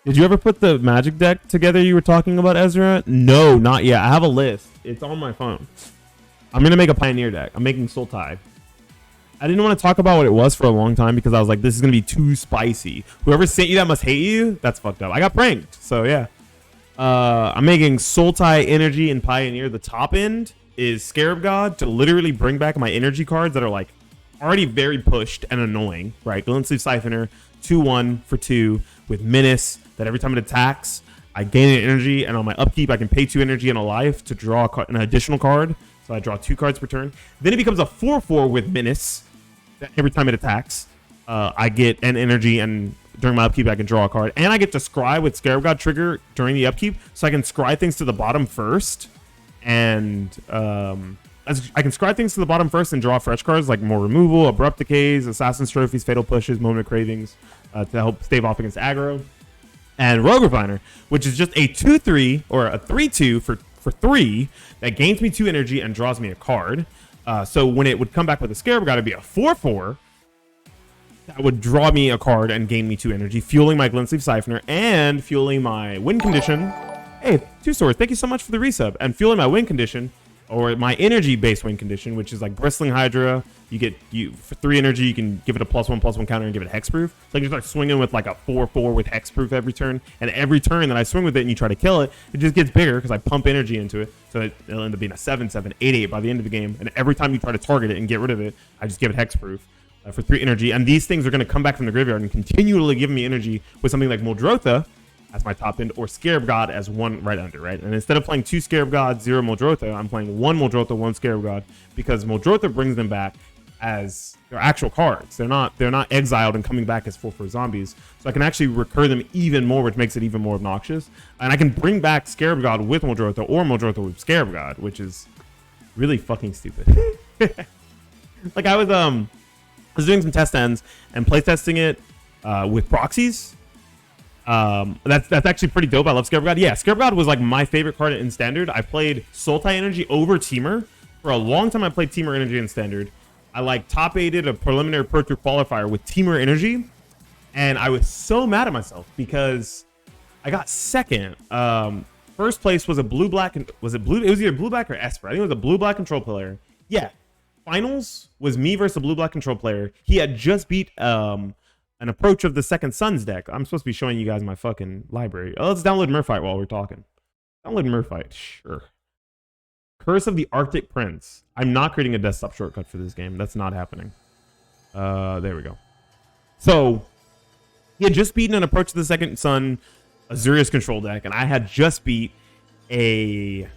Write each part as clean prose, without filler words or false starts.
Did you ever put the Magic deck together you were talking about, Ezra? No, not yet. I have a list. It's on my phone. I'm going to make a Pioneer deck. I'm making Sultai. I didn't want to talk about what it was for a long time because I was like, this is going to be too spicy. Whoever sent you that must hate you. That's fucked up. I got pranked. So, yeah. I'm making Sultai Energy and Pioneer. The top end is Scarab God to literally bring back my energy cards that are like already very pushed and annoying. Right? Golden Sleeve Siphoner, 2-1 for 2 with Menace that every time it attacks, I gain an energy, and on my upkeep, I can pay 2 energy and a life to draw an additional card. So I draw 2 cards per turn. Then it becomes a 4-4 with Menace. That every time it attacks, I get an energy, and during my upkeep, I can draw a card. And I get to scry with Scarab God trigger during the upkeep, so I can scry things to the bottom first. And I can scry things to the bottom first and draw fresh cards like more removal, abrupt decays, assassin's trophies, fatal pushes, moment of cravings to help stave off against aggro. And Rogue Refiner, which is just a 2-3 or a 3-2 for 3 that gains me 2 energy and draws me a card. So when it would come back with a Scarab God, it'd be a 4-4 that would draw me a card and gain me 2 energy, fueling my Glint Sleeve Siphoner and fueling my win condition. Hey, 2 swords, thank you so much for the resub. And fueling my win condition, or my energy-based win condition, which is like Bristling Hydra. For 3 energy, you can give it a +1/+1 counter and give it hexproof. So I can start swinging with like a 4-4 with hexproof every turn. And every turn that I swing with it and you try to kill it, it just gets bigger because I pump energy into it. So it'll end up being a 7-7, 8-8 by the end of the game. And every time you try to target it and get rid of it, I just give it hexproof for 3 energy. And these things are going to come back from the graveyard and continually give me energy with something like Muldrotha as my top end, or Scarab God as one right under, right? And instead of playing 2 Scarab Gods, 0 Muldrotha, I'm playing 1 Muldrotha, 1 Scarab God, because Muldrotha brings them back as their actual cards. They're not exiled and coming back as 4/4 zombies. So I can actually recur them even more, which makes it even more obnoxious. And I can bring back Scarab God with Muldrotha or Muldrotha with Scarab God, which is really fucking stupid. Like I was doing some test ends and playtesting it with proxies. That's actually pretty dope. I love Scarab God. Yeah, Scarab God was like my favorite card in Standard. I played Sultai Energy over Teamer. For a long time, I played Teamer Energy in Standard. I like top-8'd a preliminary Pro Tour qualifier with Teamer Energy. And I was so mad at myself because I got second. First place was a blue-black. Was it blue? It was either blue-black or Esper. I think it was a blue-black control player. Yeah. Finals was me versus a blue-black control player. He had just beat an approach of the Second Sons deck. I'm supposed to be showing you guys my fucking library. Oh, let's download Murphite while we're talking. Download Murphite, sure. Curse of the Arctic Prince. I'm not creating a desktop shortcut for this game. That's not happening. There we go. So, he had just beaten an approach to the Second Son Azurius control deck, and I had just beat a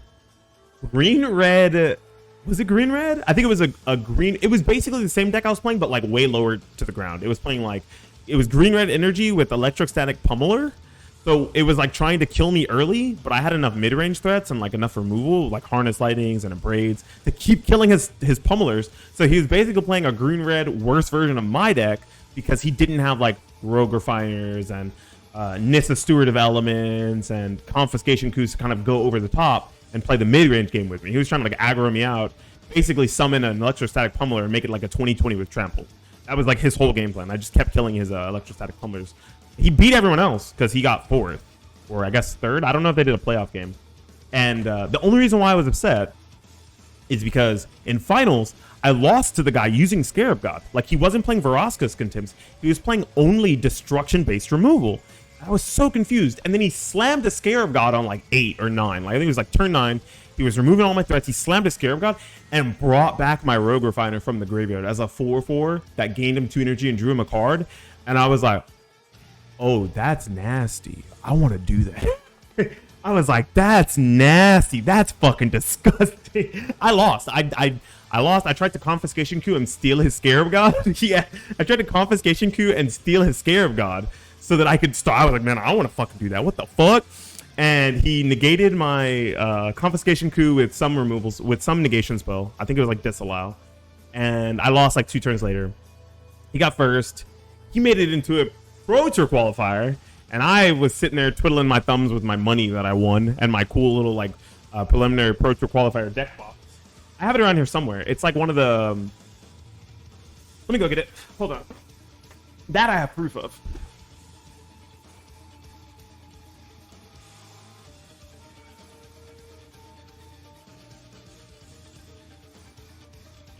green-red... Was it green-red? I think it was a green... It was basically the same deck I was playing, but like way lower to the ground. It was playing like... It was green-red energy with electrostatic pummeler. So it was like trying to kill me early, but I had enough mid-range threats and like enough removal, like Harness Lightnings and Abrades, to keep killing his pummelers. So he was basically playing a green-red worse version of my deck because he didn't have like Rogue Refiners and Nissa Steward of Elements and Confiscation Coups to kind of go over the top and play the mid-range game with me. He was trying to like aggro me out, basically summon an electrostatic pummeler and make it like a 20-20 with trample. That was like his whole game plan. I just kept killing his electrostatic pummelers. He beat everyone else because he got 4th, or I guess 3rd. I don't know if they did a playoff game. And the only reason why I was upset is because in finals, I lost to the guy using Scarab God. Like, he wasn't playing Veraska's Contempts. He was playing only destruction-based removal. I was so confused. And then he slammed the Scarab God on like 8 or 9. Like, I think it was like turn 9. He was removing all my threats. He slammed a Scarab God and brought back my Rogue Refiner from the graveyard as a 4/4 that gained him 2 energy and drew him a card. And I was like, oh, that's nasty. I want to do that. I was like, that's nasty. That's fucking disgusting. I lost. I lost. I tried to Confiscation Coup and steal his Scarab God. Yeah, I tried to Confiscation Coup and steal his Scarab God so that I could start. I was like, man, I want to fucking do that. What the fuck? And he negated my Confiscation Coup with some removals, with some negation spell. I think it was like Disallow. And I lost like 2 turns later. He got first. He made it into a Pro Tour qualifier. And I was sitting there twiddling my thumbs with my money that I won and my cool little like preliminary Pro Tour qualifier deck box. I have it around here somewhere. It's like one of the... let me go get it. Hold on. That I have proof of.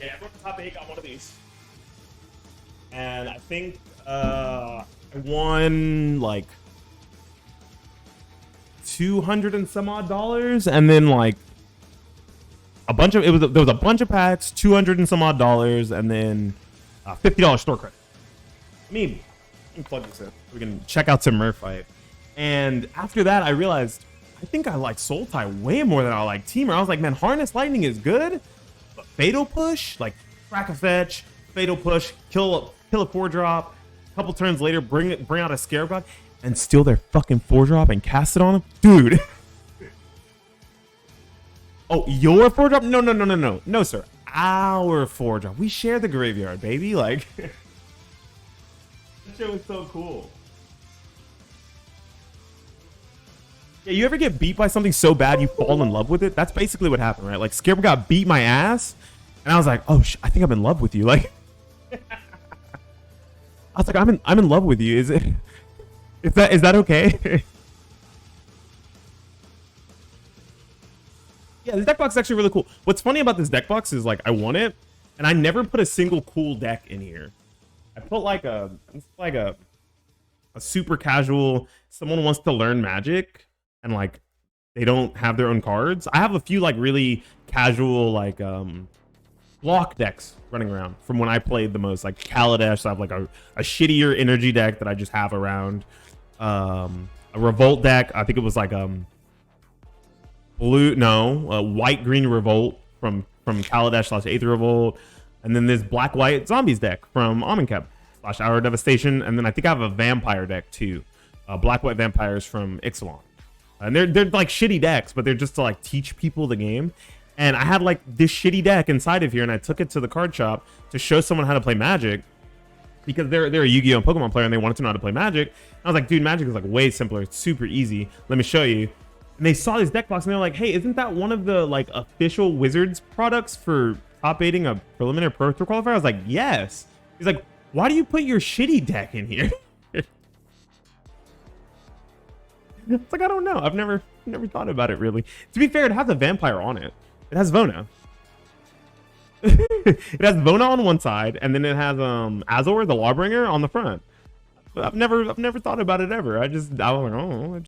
Yeah, everyone from top 8 got one of these. And I think I won like 200 and some odd dollars, and then like a bunch of there was a bunch of packs, 200 and some odd dollars, and then $50 store credit. Let me plug this in. We can check out some Murph fight. And after that, I realized I think I like Sultai way more than I like Teamer. I was like, man, Harness Lightning is good, but Fatal Push, like crack a fetch, Fatal Push, kill a 4-drop, a couple turns later, bring out a Scarab God, and steal their fucking 4-drop and cast it on them, dude. Oh, your 4-drop? No, sir. Our 4-drop. We share the graveyard, baby. Like, that shit was so cool. Yeah, you ever get beat by something so bad you fall in love with it? That's basically what happened, right? Like, Scarab got beat my ass, and I was like, oh, I think I'm in love with you. Like, I was like, I'm in love with you. Is that okay? Yeah, this deck box is actually really cool. What's funny about this deck box is like I won it, and I never put a single cool deck in here. I put like a super casual. Someone wants to learn Magic, and like they don't have their own cards. I have a few like really casual like block decks running around from when I played the most, like Kaladesh. I have like a shittier energy deck that I just have around. A Revolt deck. I think it was like white green Revolt from Kaladesh / Aether Revolt, and then this black white Zombies deck from Amonkhet / Hour Devastation, and then I think I have a Vampire deck too, black white Vampires from Ixalan, and they're like shitty decks, but they're just to like teach people the game. And I had like this shitty deck inside of here, and I took it to the card shop to show someone how to play Magic, because they're a Yu-Gi-Oh! And Pokemon player, and they wanted to know how to play Magic. And I was like, dude, Magic is like way simpler. It's super easy. Let me show you. And they saw this deck box, and they're like, hey, isn't that one of the like official Wizards products for top 8ing a preliminary Pro Tour qualifier? I was like, yes. He's like, why do you put your shitty deck in here? It's like, I don't know. I've never thought about it really. To be fair, it has a Vampire on it. It has Vona. It has Vona on one side, and then it has Azor, the Lawbringer, on the front. But I've never thought about it ever. I was like, oh,